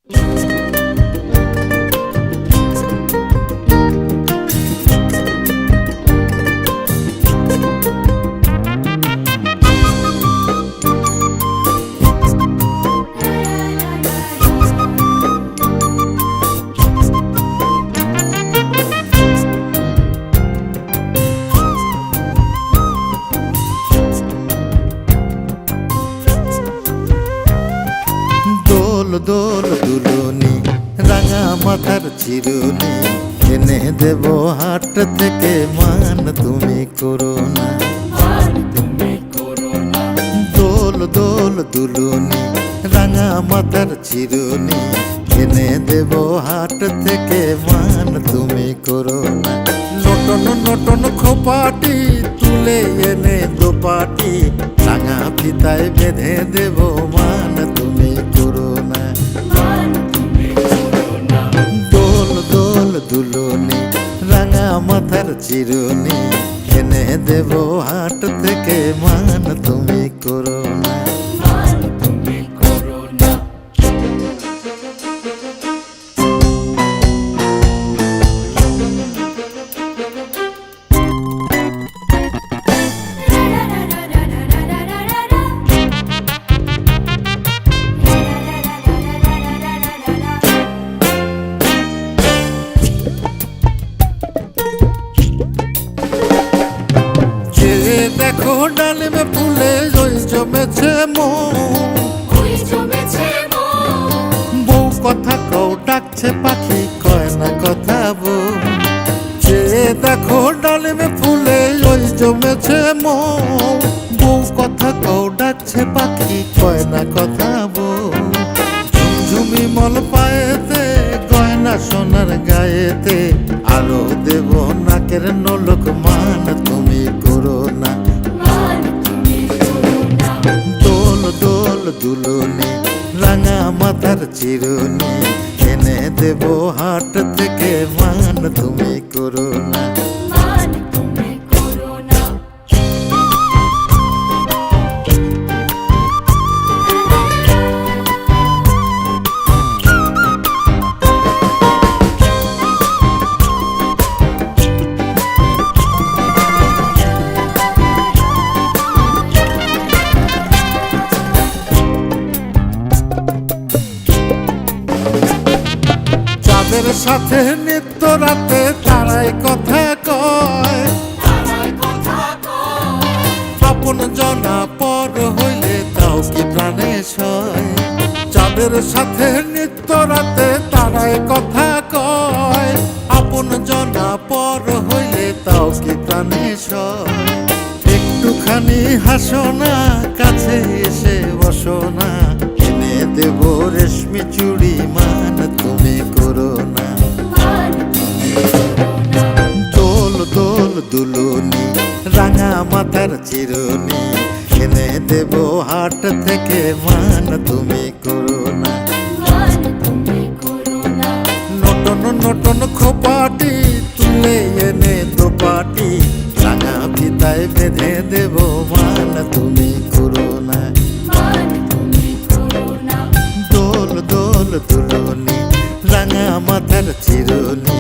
দোল দোল দুলুনি রাঙা মাথার চিরুনি এনে দেব হাট থেকে মান তুমি করো না। দোল দোল দুলুনি রাঙা মাথার চিরুনি এনে দেব হাট থেকে মান তুমি করো না। নটন নটন খোপাটি তুলে এনে দোপাটি রাঙা ফিতায় বেঁধে দেব মান তুমি করো না। দোল দোল দুলুনি রাঙা মাথার চিরুনি এনে দেব হাট থেকে মান তুমি করো না। দেখো ডালিমে ফুলে ওই জমেছে বউ কথা কও ডাকছে পাখি কয় না কথা বউ। যে দেখো ডালিমে ফুলে ওই জমেছে বউ কথা কও ডাকছে পাখি কয় না কথা বউ। ঝুমঝুমি মল পায়েতে গয়না সোনার গায়েতে আরো দেব নাকের নলক মান তুমি করো না। দোল দোল দুলুনি রাঙা মাথার চিরুনি এনে দেব হাট থেকে মান তুমি করো না। তাদের সাথে নিত্য রাতে তারাই কথা কয়, আপন জনা পর হইলে তাও কি প্রাণে সয়। যাদের সাথে নিত্য রাতে তারাই কথা কয়, আপন জনা পর হইলে তাও কি প্রাণে সয়। একটুখানি হাসো না, কাছে এসে বসো না, এনে দেব রেশমি চুড়ি মান তুমি করো না। দোল দোল দুলুনি রাঙা মাথার চিরুনি এনে দেব হাট থেকে মান তুমি করো না। নটন নটন খোপাটি তুলে এনে দোপাটি রাঙা ফিতায় বেঁধে দেব মান তুমি করো না। দোল দোল দুলুনি রাঙা মাথার চিরুনি